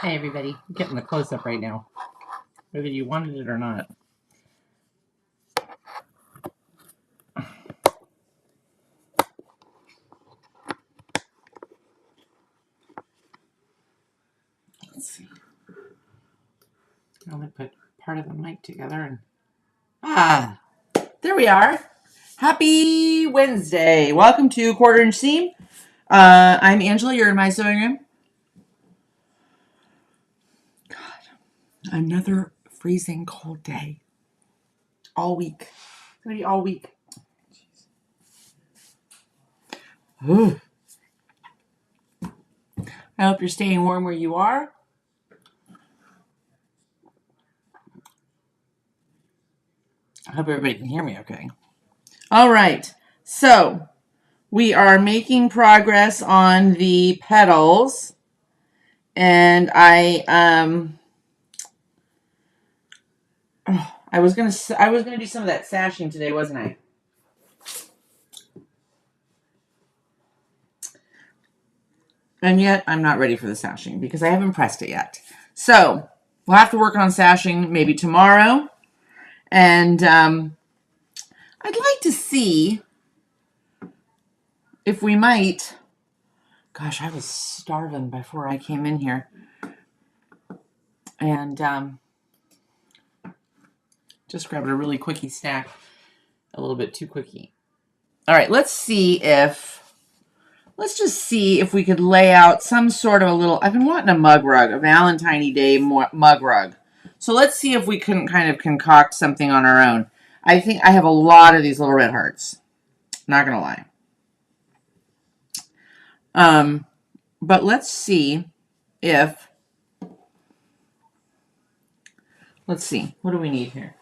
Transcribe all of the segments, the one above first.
Hey everybody, I'm getting the close-up right now, whether you wanted it or not. Let's see. I'm going to put part of the mic together and... there we are. Happy Wednesday. Welcome to Quarter Inch Seam. I'm Angela, you're in my sewing room. God, another freezing cold day. All week. It's going to be all week. Ooh. I hope you're staying warm where you are. I hope everybody can hear me okay. All right. So, we are making progress on the petals. And I was gonna do some of that sashing today, wasn't I? And yet I'm not ready for the sashing because I haven't pressed it yet. So we'll have to work on sashing maybe tomorrow. And I'd like to see if we might. Gosh, I was starving before I came in here, and just grabbed a really quickie snack, a little bit too quickie. All right, let's just see if we could lay out some sort of a little... I've been wanting a mug rug, a Valentine's Day mug rug. So let's see if we can kind of concoct something on our own. I think I have a lot of these little red hearts. Not going to lie. But let's see if... Let's see. What do we need here?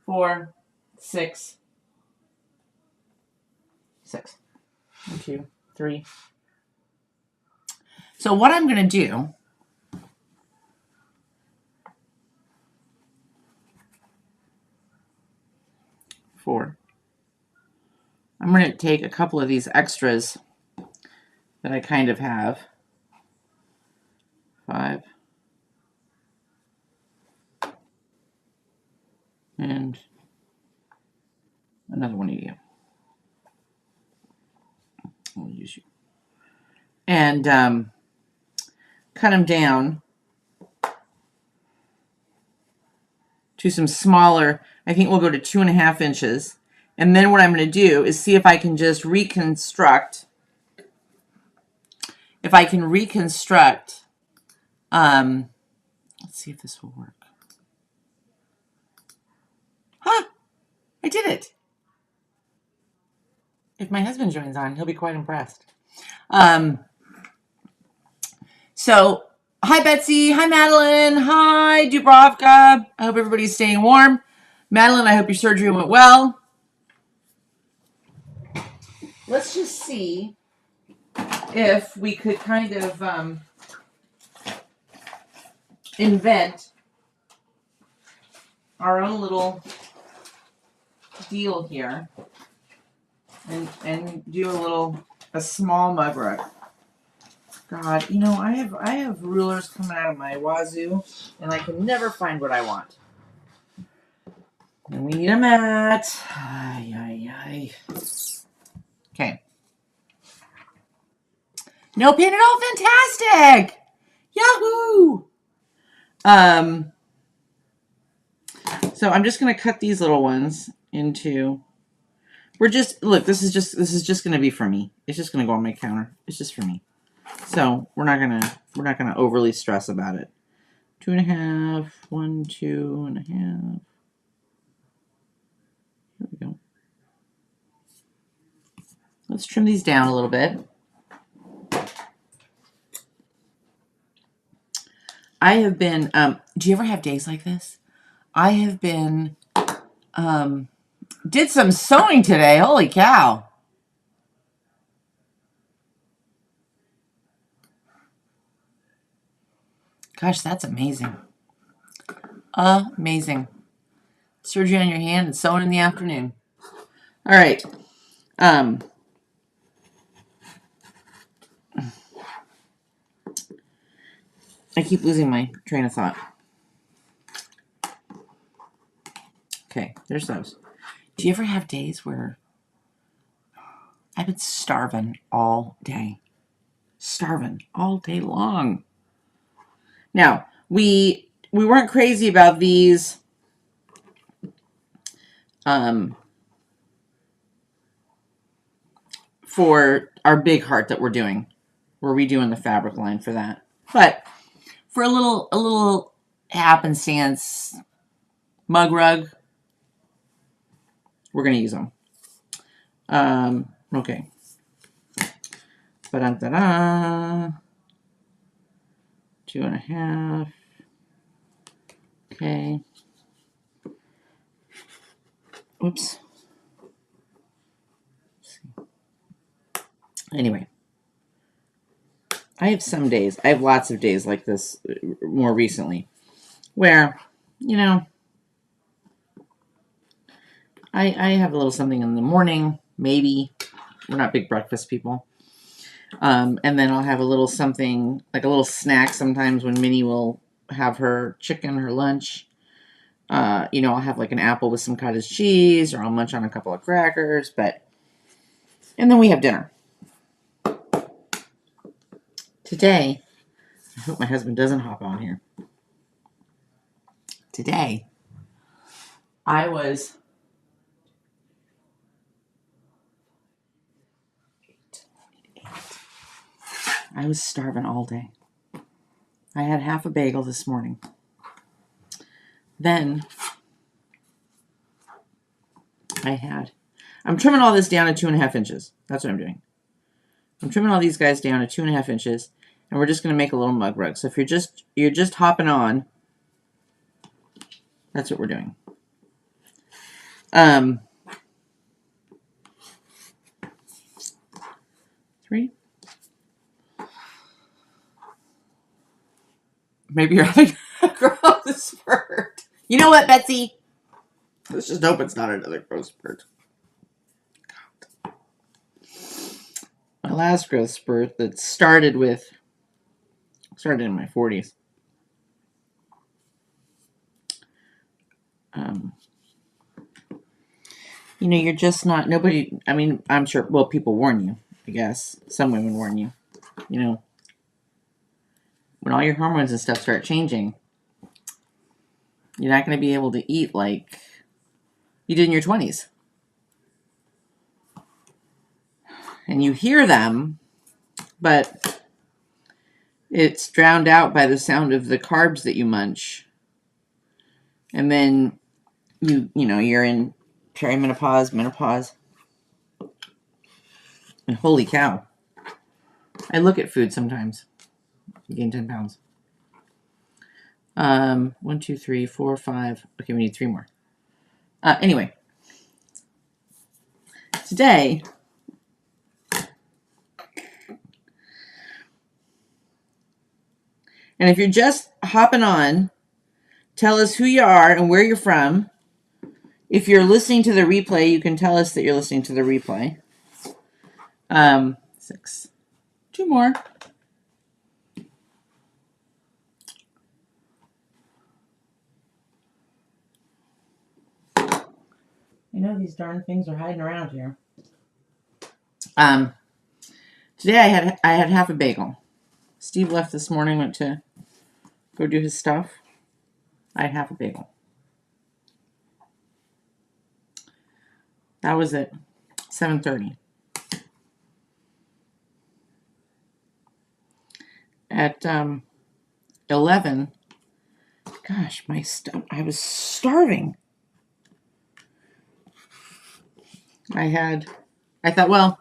4, 6. 6. 1, 2, 3. So what I'm going to do... 4. I'm going to take a couple of these extras that I kind of have. 5. And another one of you. We'll use you. And cut them down to some smaller. I think we'll go to 2.5 inches. And then what I'm going to do is see if I can just reconstruct. If I can reconstruct. Let's see if this will work. Huh! I did it. If my husband joins on, he'll be quite impressed. So, hi Betsy, hi Madeline, hi Dubrovka. I hope everybody's staying warm. Madeline, I hope your surgery went well. Let's just see if we could kind of invent our own little deal here and do a small mug rug. God, you know, I have rulers coming out of my wazoo, and I can never find what I want. And we need a mat. Ay, ay, ay. Okay. No pin at all. Fantastic. Yahoo. So I'm just going to cut these little ones into... Look, this is just going to be for me. It's just going to go on my counter. It's just for me. So we're not gonna overly stress about it. 2.5, 1, 2.5. Here we go. Let's trim these down a little bit. I have been, do you ever have days like this? I have been, did some sewing today. Holy cow. Gosh, that's amazing. Amazing. Surgery on your hand and sewing in the afternoon. All right. I keep losing my train of thought. Okay, there's those. Do you ever have days where I've been starving all day? Starving all day long. Now, we weren't crazy about these for our big heart that we're doing. We're redoing the fabric line for that. But for a little happenstance mug rug, we're going to use them. Okay. Ba-da-da-da. 2.5. Okay. Oops. Anyway. I have some days. I have lots of days like this more recently where, you know, I have a little something in the morning, maybe. We're not big breakfast people. And then I'll have a little something, like a little snack sometimes when Minnie will have her chicken, her lunch. You know, I'll have like an apple with some cottage cheese, or I'll munch on a couple of crackers, and then we have dinner. Today, I hope my husband doesn't hop on here. Today, I was starving all day. I had half a bagel this morning. Then I'm trimming all this down to 2.5 inches. That's what I'm doing. I'm trimming all these guys down to 2.5 inches, and we're just going to make a little mug rug. So if you're just hopping on, that's what we're doing. Three. Maybe you're having a growth spurt. You know what, Betsy? Let's just hope it's not another growth spurt. God. My last growth spurt that started in my 40s. You know, you're just not, nobody, I mean, I'm sure, well, people warn you, I guess. Some women warn you. You know, when all your hormones and stuff start changing, you're not going to be able to eat like you did in your 20s. And you hear them, but it's drowned out by the sound of the carbs that you munch. And then you know, you're in perimenopause, menopause. And holy cow. I look at food sometimes. I gain 10 pounds. 1, 2, 3, 4, 5. Okay, we need 3 more. Anyway. Today, and if you're just hopping on, tell us who you are and where you're from. If you're listening to the replay, you can tell us that you're listening to the replay. 6. 2 more. You know these darn things are hiding around here. Today I had half a bagel. Steve left this morning, went to go do his stuff. I had half a bagel. That was at 7:30. At 11, gosh, I was starving. I thought, well,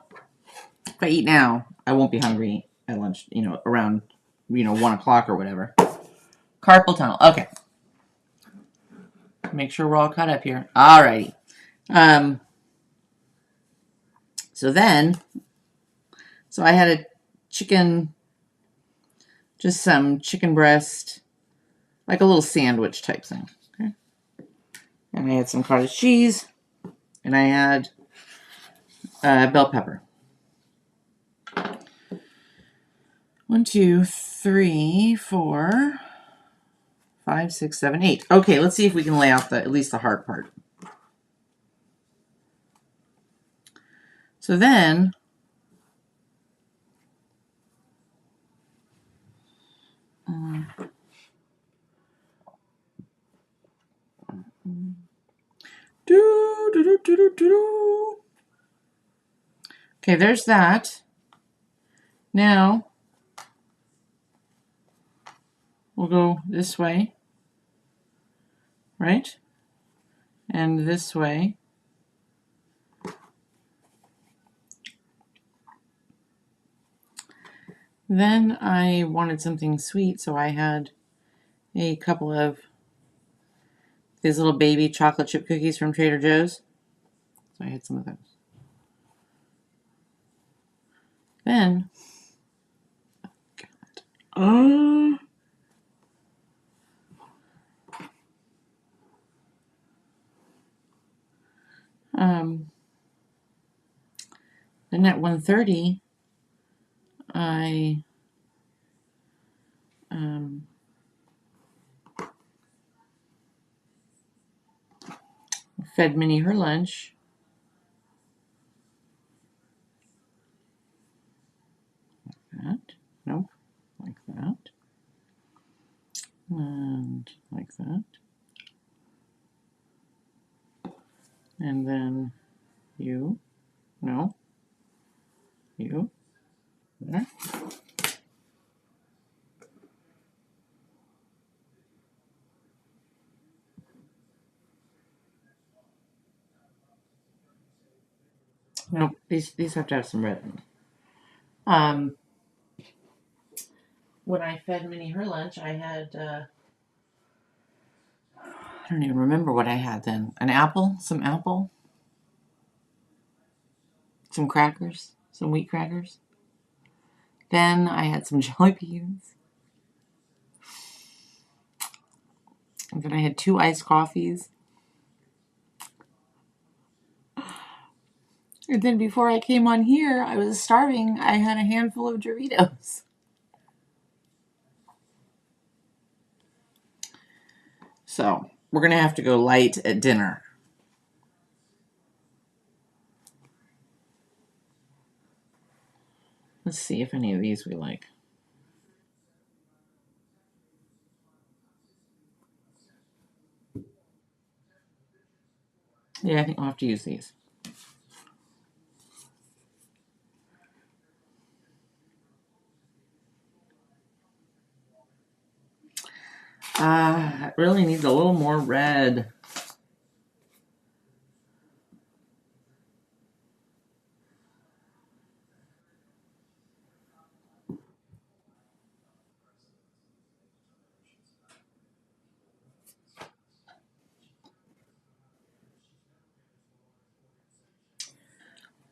if I eat now, I won't be hungry at lunch, you know, around, 1 o'clock or whatever. Carpal tunnel. Okay. Make sure we're all caught up here. Alrighty. So I had a chicken, just some chicken breast, like a little sandwich type thing. Okay. And I had some cottage cheese, and I had bell pepper. 1, 2, 3, 4, 5, 6, 7, 8. Okay, let's see if we can lay out at least the heart part. So then okay, there's that. Now we'll go this way, right? And this way. Then I wanted something sweet, so I had a couple of these little baby chocolate chip cookies from Trader Joe's. So I had some of those. Then, then at 1:30, I fed Minnie her lunch. Like that. Nope. Like that. And like that. And then you. No. You. There. Nope. These have to have some red in them. When I fed Minnie her lunch, I had I don't even remember what I had then. An apple, some crackers, some wheat crackers. Then I had some jelly beans. And then I had 2 iced coffees. And then before I came on here, I was starving. I had a handful of Doritos. So we're going to have to go light at dinner. Let's see if any of these we like. Yeah, I think we'll have to use these. I really need a little more red.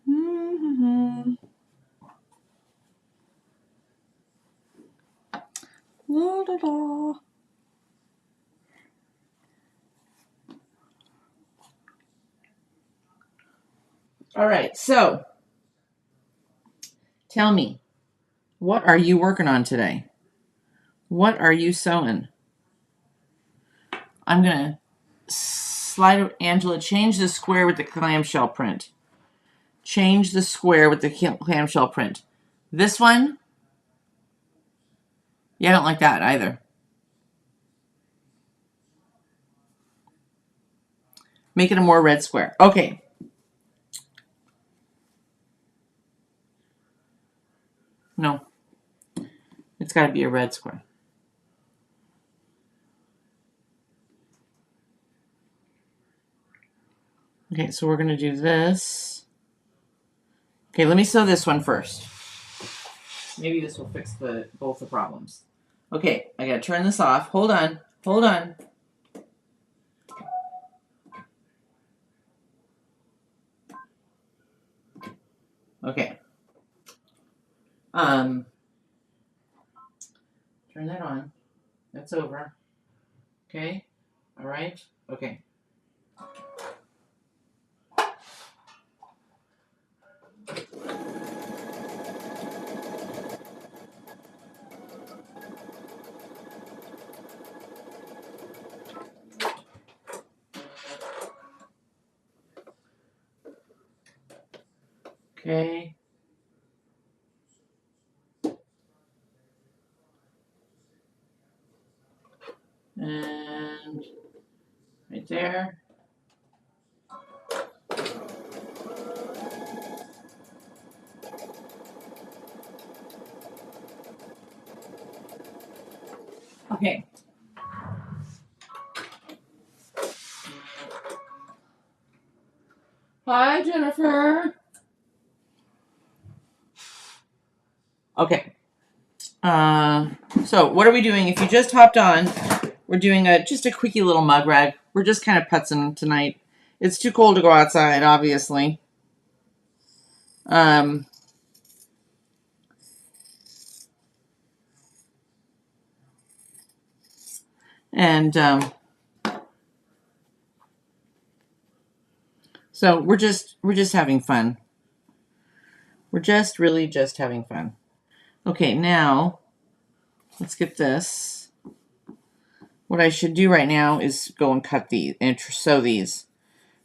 Mm-hmm. La, da, da. All right, so tell me, what are you working on today? What are you sewing? I'm going to slide, Angela, change the square with the clamshell print. Change the square with the clamshell print. This one, yeah, I don't like that either. Make it a more red square. Okay. No. It's got to be a red square. Okay, so we're going to do this. Okay, let me sew this one first. Maybe this will fix both the problems. Okay, I got to turn this off. Hold on. Hold on. Okay. Turn that on. That's over. Okay. All right. Okay. Okay. And right there. Okay. Hi, Jennifer. Okay. So what are we doing? If you just hopped on, we're doing just a quickie little mug rag. We're just kind of putzing tonight. It's too cold to go outside, obviously. And so we're just having fun. We're just really just having fun. Okay, now let's get this. What I should do right now is go and cut these and sew these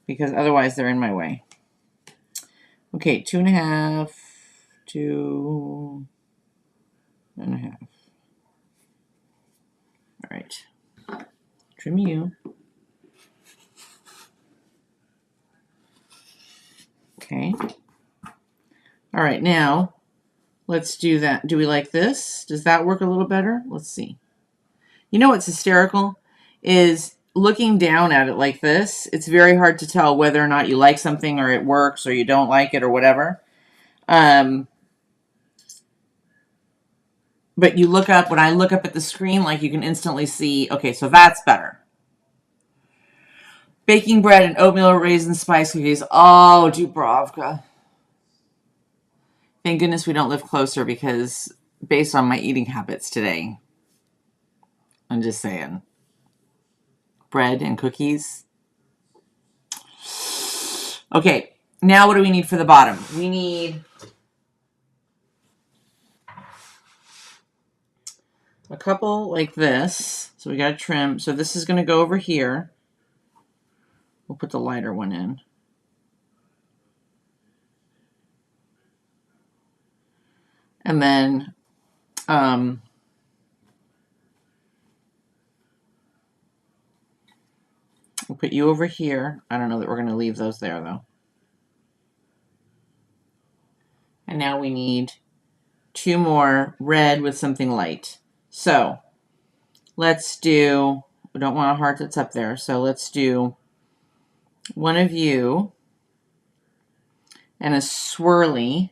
because otherwise they're in my way. Okay, 2.5, 2.5. All right. Trim you. Okay. All right, now let's do that. Do we like this? Does that work a little better? Let's see. You know what's hysterical is looking down at it like this. It's very hard to tell whether or not you like something or it works or you don't like it or whatever. But you look up, when I look up at the screen, like you can instantly see, okay, so that's better. Baking bread and oatmeal raisin spice cookies. Oh, Dubrovka. Thank goodness we don't live closer because based on my eating habits today, I'm just saying. Bread and cookies. Okay, now what do we need for the bottom? We need a couple like this. So we got to trim. So this is going to go over here. We'll put the lighter one in. And then we'll put you over here. I don't know that we're going to leave those there, though. And now we need 2 more red with something light. So let's do, we don't want a heart that's up there. So let's do one of you and a swirly.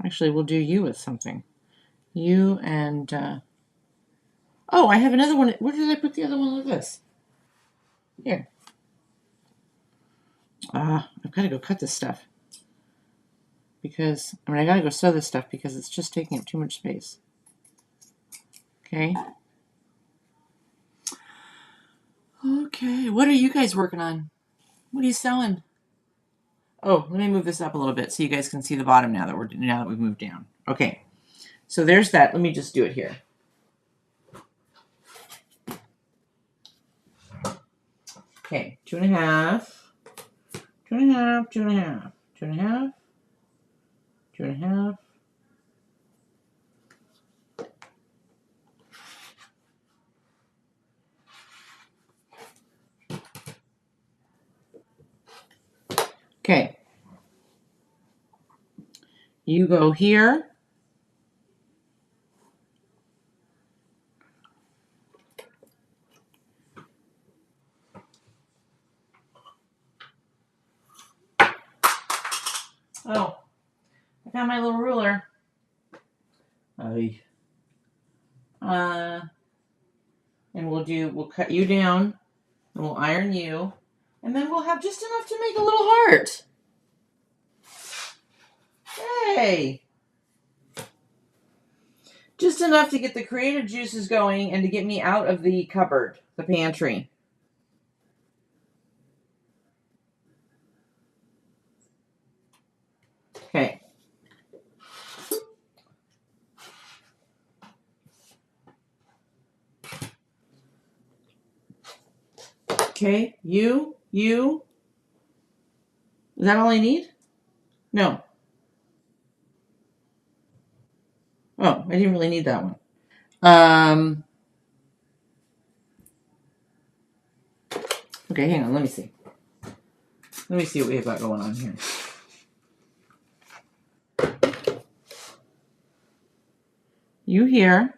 Actually, we'll do you with something. You and, oh, I have another one. Where did I put the other one like this? Here. I've got to go cut this stuff. Because, I got to go sew this stuff because it's just taking up too much space. Okay. Okay, what are you guys working on? What are you sewing? Oh, let me move this up a little bit so you guys can see the bottom now that we've moved down. Okay, so there's that. Let me just do it here. Okay, 2.5, 2.5, 2.5, 2.5, 2.5. Okay, you go here. Oh, I found my little ruler. And we'll cut you down, and we'll iron you, and then we'll have just enough to make a little heart. Hey! Just enough to get the creative juices going and to get me out of the cupboard, the pantry. Okay. Okay, you. Is that all I need? No. Oh, I didn't really need that one. Okay, hang on. Let me see. Let me see what we have got going on here. You here.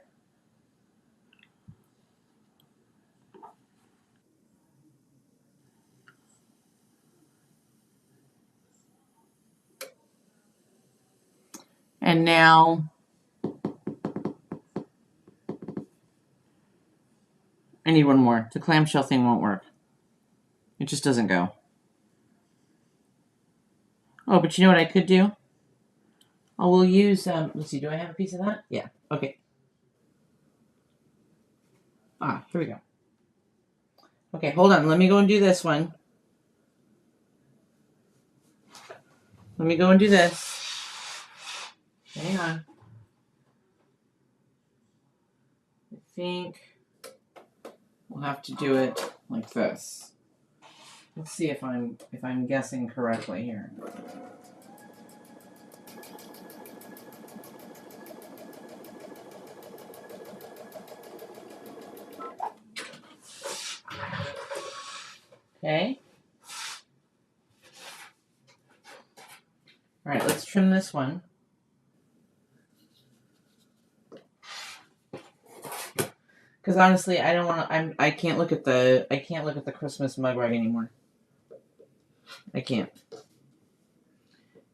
And now I need one more. The clamshell thing won't work. It just doesn't go. Oh, but you know what I could do? Oh, we'll use, let's see, do I have a piece of that? Yeah, okay. Ah, here we go. Okay, hold on. Let me go and do this one. Let me go and do this. Hang on. I think we'll have to do it like this. Let's see if I'm guessing correctly here. Okay. All right, let's trim this one. Because honestly, I don't want to. I can't look at the Christmas mug rug anymore. I can't.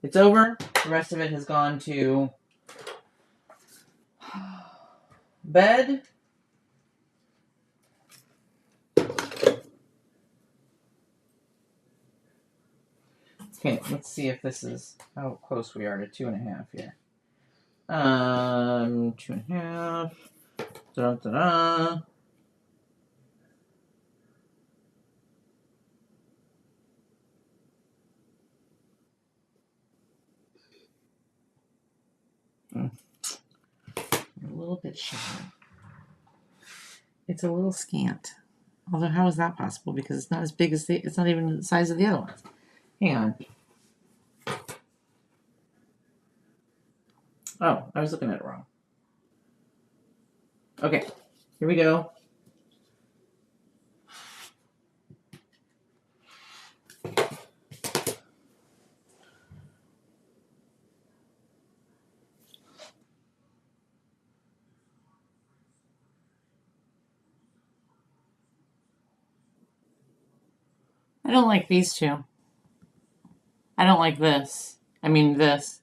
It's over. The rest of it has gone to bed. Okay, let's see if this is how close we are to 2.5 here. 2.5. Da-da-da. A little bit shallow. It's a little scant. Although, how is that possible? Because it's not as big as it's not even the size of the other ones. Hang on. Oh, I was looking at it wrong. Okay, here we go. I don't like these two. I don't like this. I mean this.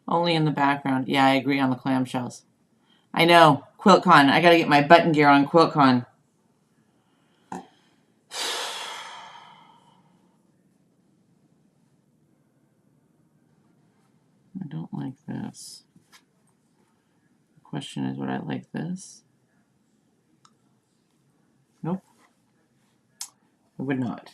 Only in the background. Yeah, I agree on the clamshells. I know. QuiltCon. I gotta get my button gear on QuiltCon. I don't like this. The question is, would I like this? Nope. I would not.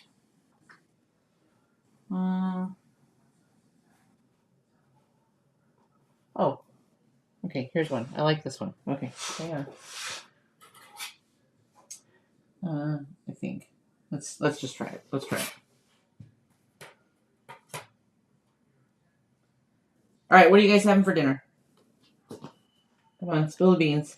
Oh. Okay, here's one. I like this one. Okay, hang on. I think. Let's just try it. Let's try it. All right, what are you guys having for dinner? Come on, spill the beans.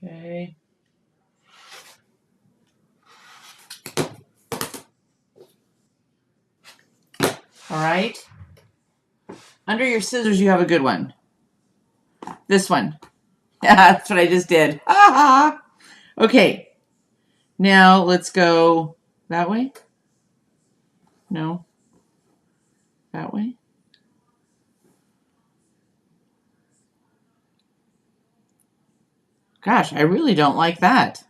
Okay. All right. Under your scissors, you have a good one. This one. Yeah, that's what I just did. Ah! Okay. Now let's go that way. No. That way. Gosh, I really don't like that.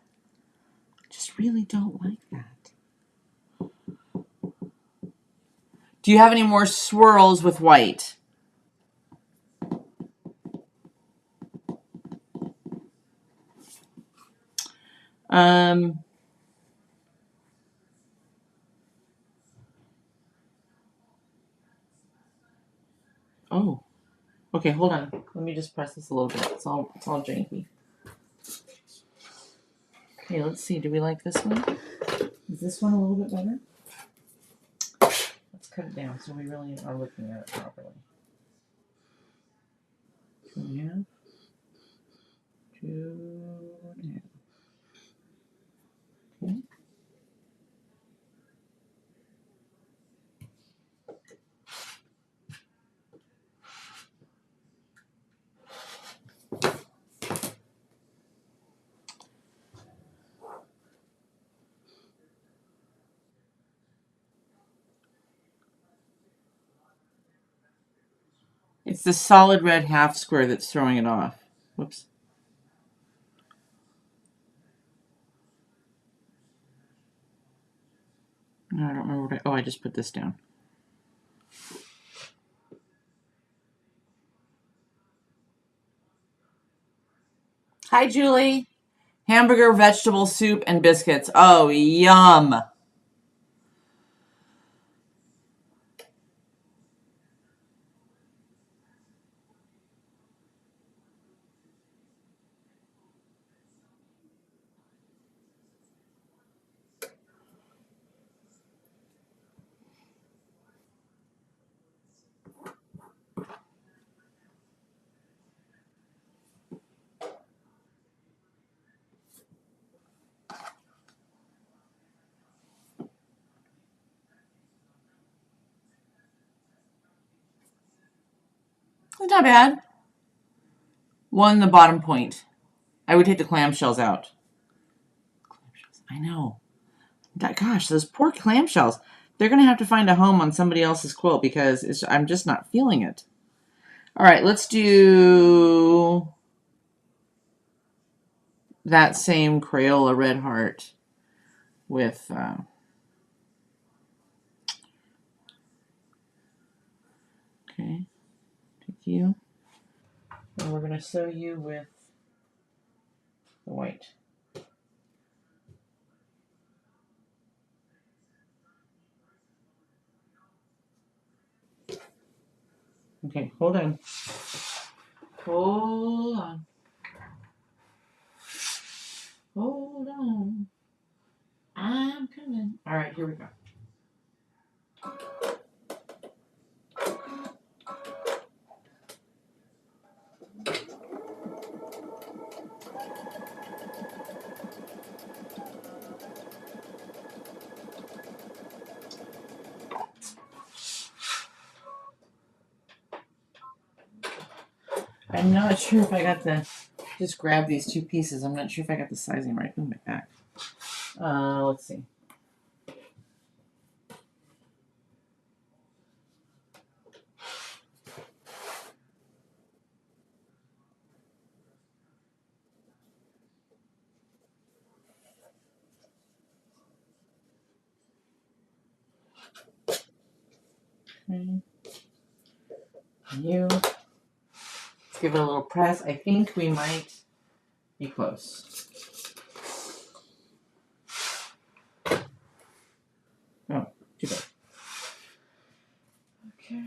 I just really don't like that. Do you have any more swirls with white? Um, oh, okay, hold on. Let me just press this a little bit. It's all janky. Okay, let's see. Do we like this one? Is this one a little bit better? Let's cut it down so we really are looking at it properly. 2.5. 2.5. Okay. It's the solid red half square that's throwing it off. Whoops. I don't remember what I just put this down. Hi, Julie. Hamburger, vegetable soup, and biscuits. Oh, yum. It's not bad. One, the bottom point. I would take the clamshells out. I know. Gosh, those poor clamshells. They're going to have to find a home on somebody else's quilt because I'm just not feeling it. All right, let's do that same Crayola red heart with... okay, take you. And we're going to sew you with the white. Okay, hold on. Hold on. Hold on. I'm coming. All right, here we go. I'm not sure if I got the... Just grab these two pieces. I'm not sure if I got the sizing right. Oh, my back. Let's see. Okay. You. Let's give it a little press. I think we might be close. Oh, too bad. Okay.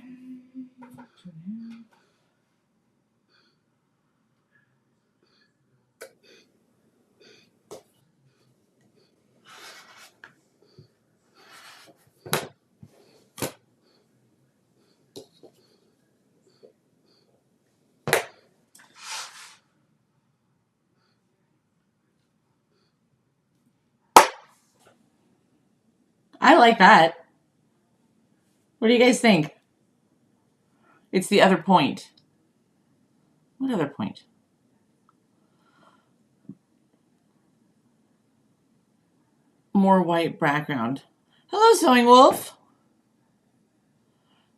I like that. What do you guys think? It's the other point. What other point? More white background. Hello, Sewing Wolf.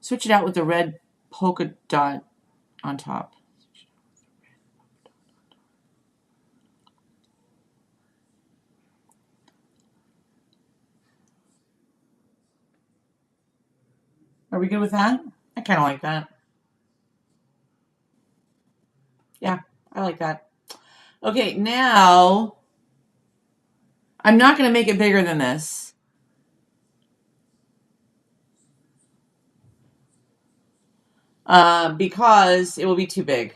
Switch it out with the red polka dot on top. Are we good with that? I kind of like that. Yeah, I like that. Okay, now I'm not going to make it bigger than this. Because it will be too big.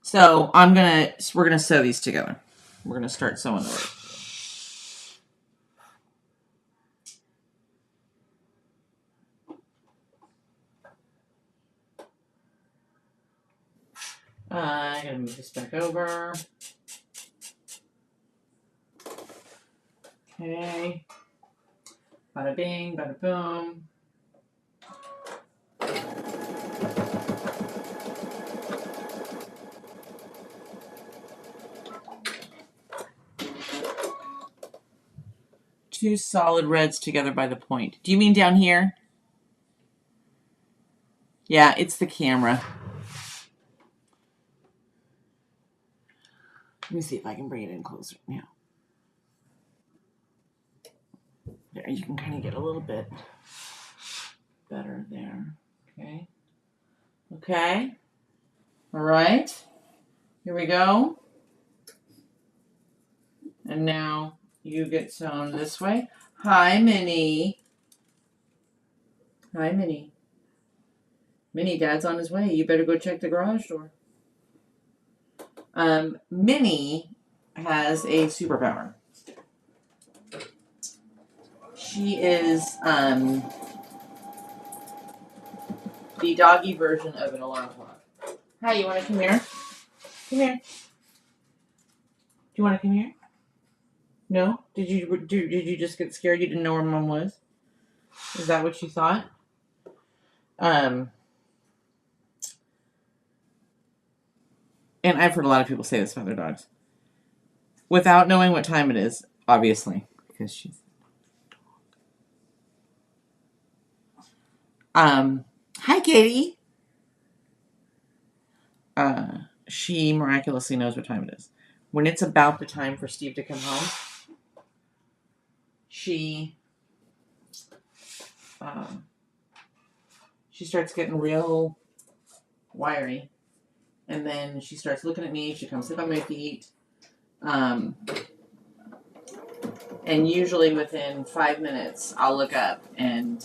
So we're gonna sew these together. We're gonna start sewing the rope. I gotta move this back over. Okay. Bada bing, bada boom. Two solid reds together by the point. Do you mean down here? Yeah, it's the camera. Let me see if I can bring it in closer now. There, you can kind of get a little bit better there. Okay. Okay. All right. Here we go. And now you get sewn this way. Hi, Minnie. Hi, Minnie. Minnie, Dad's on his way. You better go check the garage door. Minnie has a superpower. She is the doggy version of an alarm clock. Hi, you want to come here? Come here. Do you want to come here? No? Did you just get scared? You didn't know where Mom was? Is that what you thought? And I've heard a lot of people say this about their dogs. Without knowing what time it is, obviously. Because she's hi, Katie. She miraculously knows what time it is. When it's about the time for Steve to come home, she starts getting real wiry. And then she starts looking at me. She comes sit by my feet. And usually within 5 minutes, I'll look up and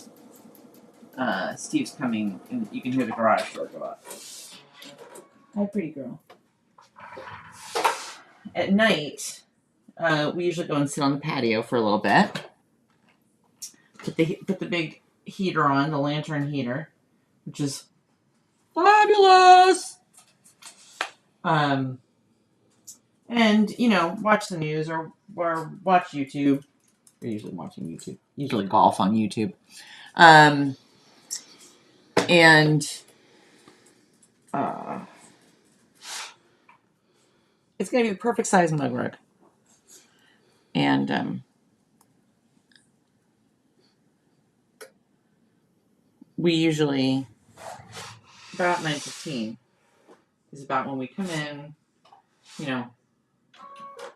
Steve's coming, and you can hear the garage door go up. Hi, pretty girl. At night, we usually go and sit on the patio for a little bit. Put the big heater on, the lantern heater, which is fabulous. And watch the news or watch YouTube. We're usually watching YouTube. Usually golf on YouTube. And it's going to be the perfect size mug rug. And we usually, about 9:15 is about when we come in,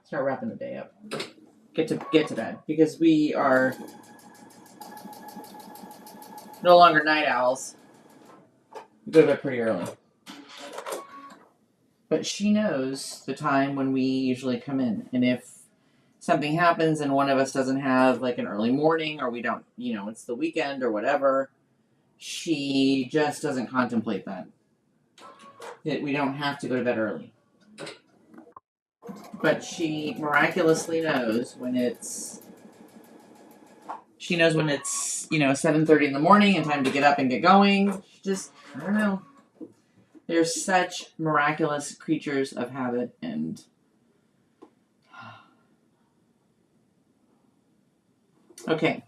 start wrapping the day up. Get to bed. Because we are no longer night owls. We go to bed pretty early. But she knows the time when we usually come in. And if something happens and one of us doesn't have like an early morning, or we don't, it's the weekend or whatever, she just doesn't contemplate that. We don't have to go to bed early. But she miraculously knows when it's 7:30 in the morning and time to get up and get going. She just, I don't know. They're such miraculous creatures of habit. And okay,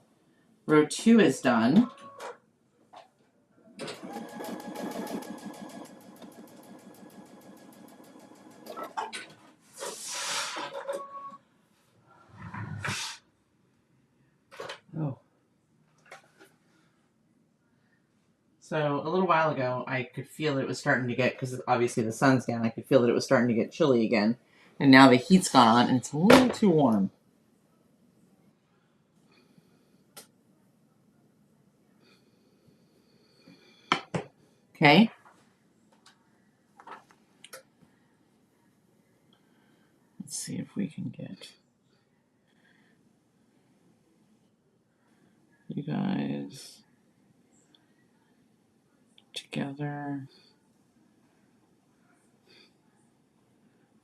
row 2 is done. Oh. So a little while ago, I could feel that it was starting to get, because obviously the sun's down, I could feel that it was starting to get chilly again. And now the heat's gone on and it's a little too warm. Okay. Let's see if we can get you guys together.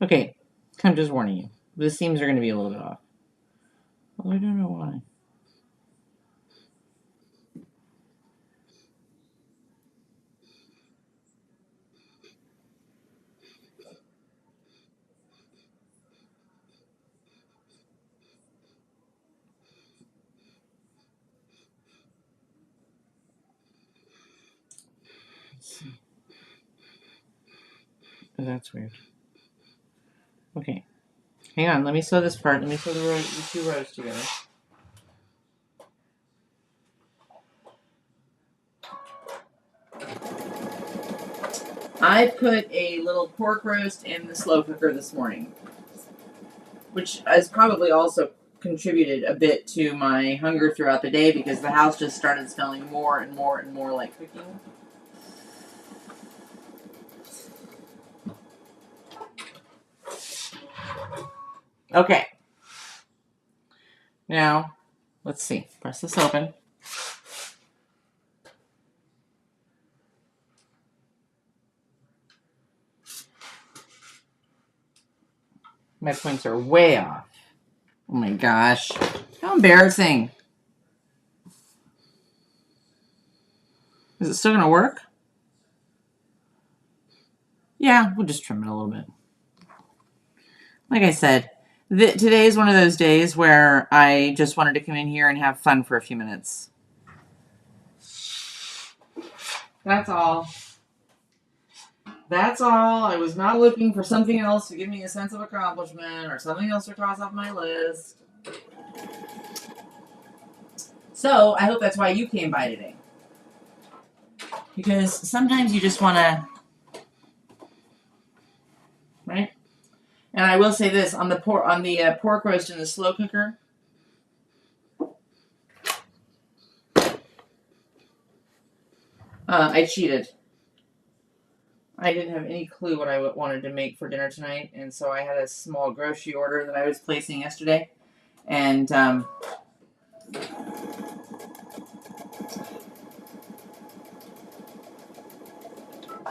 Okay, I'm just warning you. The seams are going to be a little bit off. Well, I don't know why. Let's see. Oh, that's weird. Okay. Hang on, let me sew this part. Let me sew the 2 rows together. I put a little pork roast in the slow cooker this morning, which has probably also contributed a bit to my hunger throughout the day because the house just started smelling more and more and more like cooking. Okay. Now, let's see. Press this open. My points are way off. Oh my gosh. How embarrassing. Is it still going to work? Yeah, we'll just trim it a little bit. Like I said, today is one of those days where I just wanted to come in here and have fun for a few minutes. That's all. That's all. I was not looking for something else to give me a sense of accomplishment or something else to cross off my list. So, I hope that's why you came by today. Because sometimes you just want to, right? And I will say this, on the pork roast in the slow cooker, I cheated. I didn't have any clue what I wanted to make for dinner tonight, and so I had a small grocery order that I was placing yesterday, and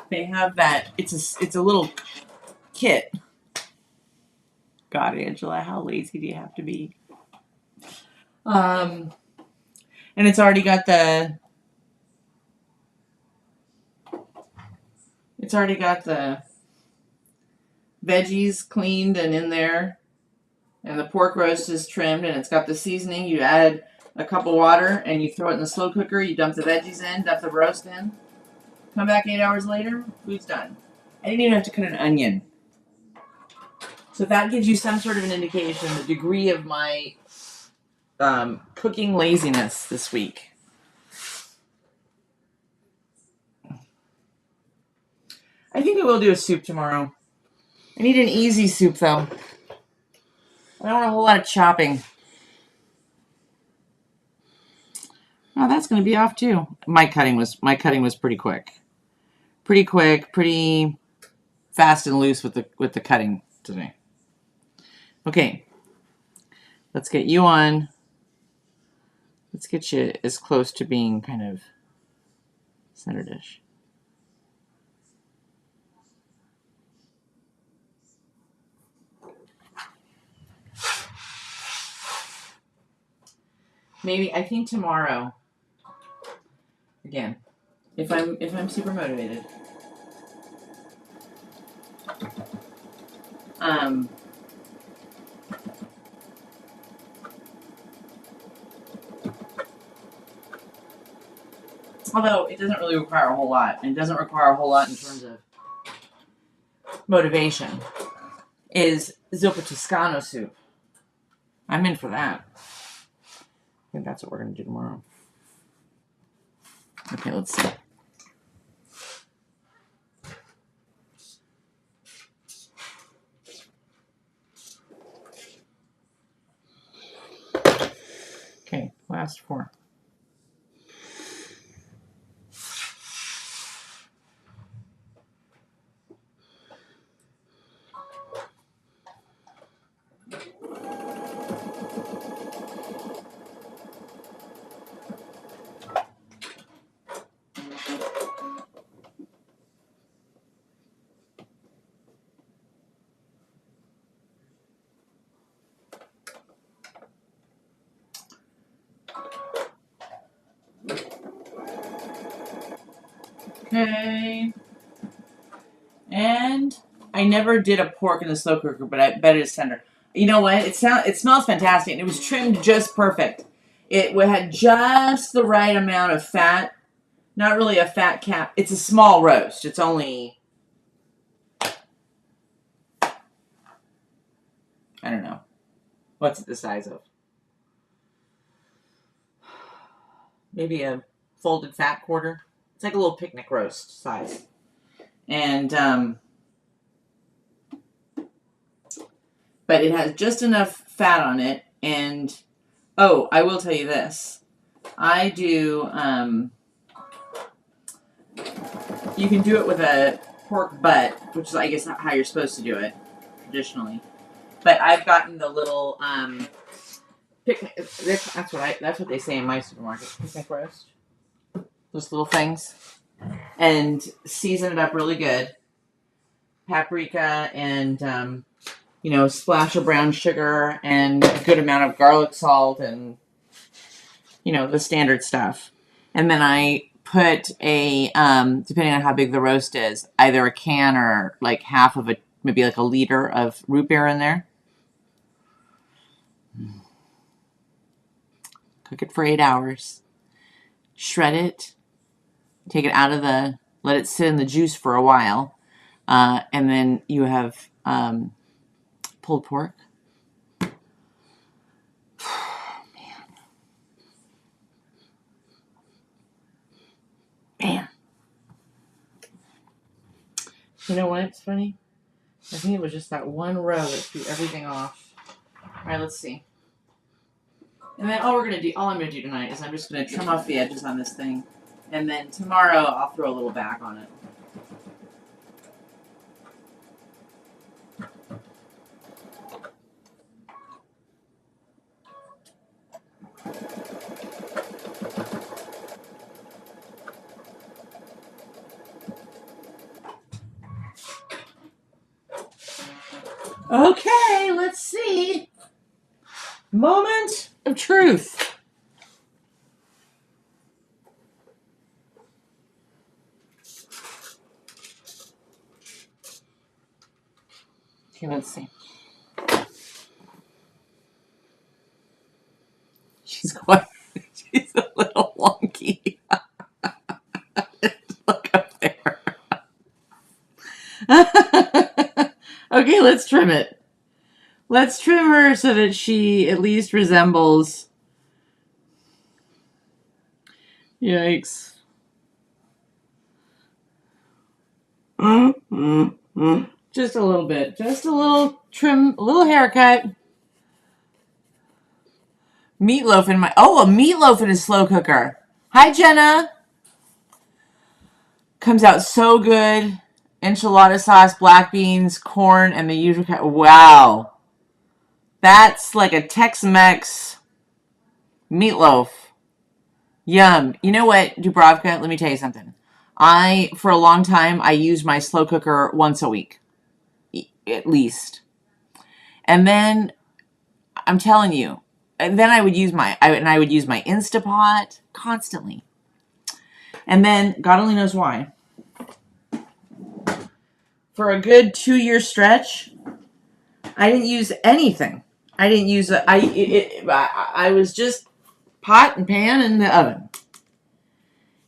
they have that. It's a little kit. God, Angela, how lazy do you have to be? And it's already got the. It's already got the veggies cleaned and in there, and the pork roast is trimmed, and it's got the seasoning. You add a cup of water, and you throw it in the slow cooker. You dump the veggies in, dump the roast in. Come back 8 hours later, food's done. I didn't even have to cut an onion. So that gives you some sort of an indication, the degree of my cooking laziness this week. I think I will do a soup tomorrow. I need an easy soup, though. I don't want a whole lot of chopping. Oh, that's going to be off too. My cutting was pretty quick, pretty fast and loose with the cutting today. Okay, let's get you on. Let's get you as close to being kind of center dish. Maybe I think tomorrow. Again, if I'm super motivated. Although it doesn't really require a whole lot, and it doesn't require a whole lot in terms of motivation, is Zuppa Toscano soup. I'm in for that. I think that's what we're going to do tomorrow. Okay, let's see. Okay, last 4. Okay. And I never did a pork in the slow cooker, but I bet it's tender. You know what? It smells fantastic. And it was trimmed just perfect. It had just the right amount of fat. Not really a fat cap. It's a small roast. It's only, I don't know. What's it the size of? Maybe a folded fat quarter. It's like a little picnic roast size. And, but it has just enough fat on it. And, oh, I will tell you this. I do, you can do it with a pork butt, which is, I guess, how you're supposed to do it traditionally. But I've gotten the little, picnic. That's what they say in my supermarket. Picnic roast. Those little things, and season it up really good. Paprika and splash of brown sugar and a good amount of garlic salt and the standard stuff. And then I put a depending on how big the roast is, either a can or like half of maybe like a liter of root beer in there. Cook it for 8 hours. Shred it. Take it out of let it sit in the juice for a while. And then you have pulled pork. Man. You know what? It's funny. I think it was just that one row that threw everything off. All right, let's see. And then all I'm gonna do tonight is I'm just gonna trim off the edges on this thing, and then tomorrow I'll throw a little back on it. Okay, let's see. Moment of truth. Okay, let's see. She's a little wonky. Look up there. Okay, let's trim it. Let's trim her so that she at least resembles. Yikes. Just a little bit. Just a little trim, a little haircut. Meatloaf in my... Oh, a meatloaf in a slow cooker. Hi, Jenna. Comes out so good. Enchilada sauce, black beans, corn, and the usual... Wow. That's like a Tex-Mex meatloaf. Yum. You know what, Dubrovka? Let me tell you something. For a long time, I used my slow cooker once a week. At least. And then, I'm telling you, and then I would use my Instapot constantly. And then, God only knows why, for a good 2-year stretch, I didn't use anything. I didn't use I was just pot and pan in the oven.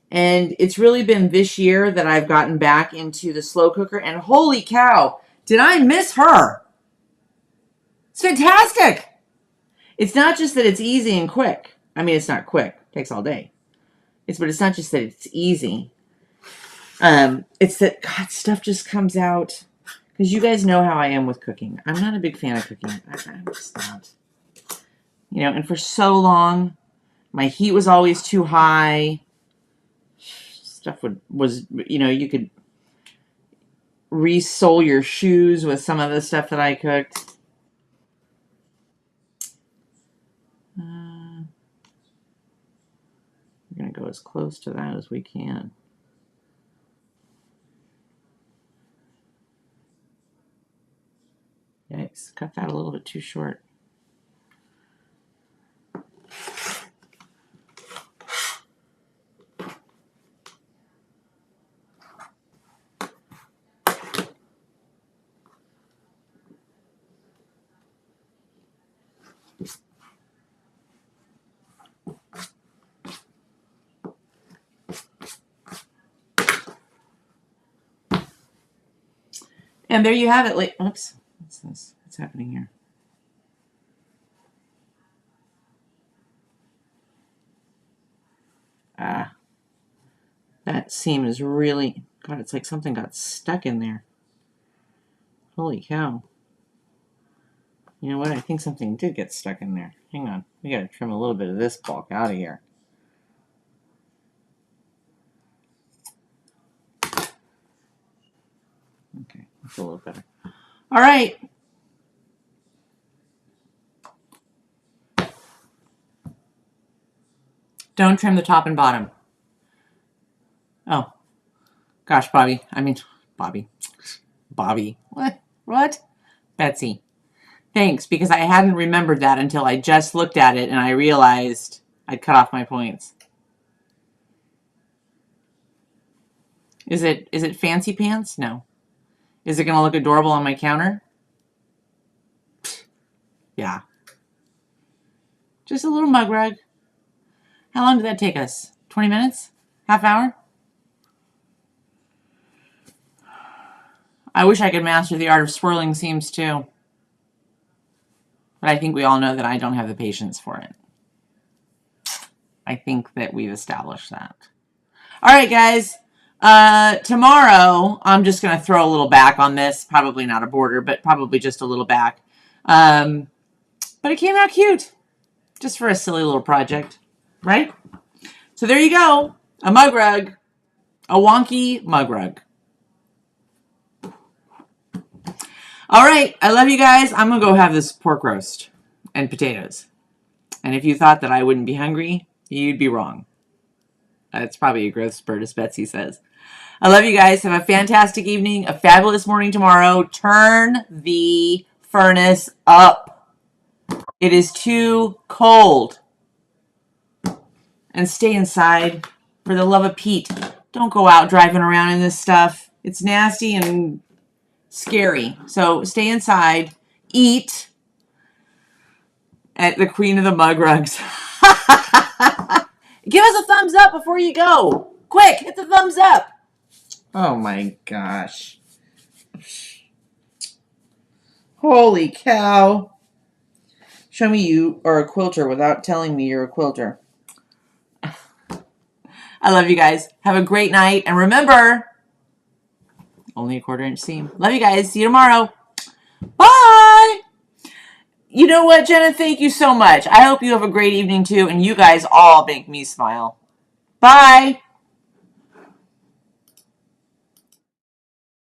And it's really been this year that I've gotten back into the slow cooker. And holy cow, did I miss her? It's fantastic. It's not just that it's easy and quick. I mean, it's not quick. It takes all day. But it's not just that it's easy. It's that, God, stuff just comes out. Because you guys know how I am with cooking. I'm not a big fan of cooking. I'm just not. And for so long, my heat was always too high. Stuff was you could re-sole your shoes with some of the stuff that I cooked. We're going to go as close to that as we can. Yikes, cut that a little bit too short. And there you have it. Like, oops, what's this? What's happening here? Ah, that seam is really, God, it's like something got stuck in there. Holy cow. You know what? I think something did get stuck in there. Hang on. We got to trim a little bit of this bulk out of here. Okay, that's a little better. All right. Don't trim the top and bottom. Oh, gosh, Bobby. I mean, Bobby. What? What? Betsy. Thanks, because I hadn't remembered that until I just looked at it and I realized I'd cut off my points. Is it fancy pants? No. Is it going to look adorable on my counter? Yeah. Just a little mug rug. How long did that take us? 20 minutes? Half hour? I wish I could master the art of swirling seams too. But I think we all know that I don't have the patience for it. I think that we've established that. All right, guys. Tomorrow, I'm just going to throw a little back on this. Probably not a border, but probably just a little back. But it came out cute. Just for a silly little project. Right? So there you go. A mug rug. A wonky mug rug. All right. I love you guys. I'm going to go have this pork roast and potatoes. And if you thought that I wouldn't be hungry, you'd be wrong. That's probably a growth spurt, as Betsy says. I love you guys. Have a fantastic evening, a fabulous morning tomorrow. Turn the furnace up. It is too cold. And stay inside. For the love of Pete, don't go out driving around in this stuff. It's nasty and scary. So stay inside. Eat at the Queen of the Mug Rugs. Give us a thumbs up before you go. Quick, hit the thumbs up. Oh my gosh. Holy cow. Show me you are a quilter without telling me you're a quilter. I love you guys. Have a great night. And remember, only a 1/4 inch seam. Love you guys. See you tomorrow. Bye. You know what, Jenna? Thank you so much. I hope you have a great evening too. And you guys all make me smile. Bye.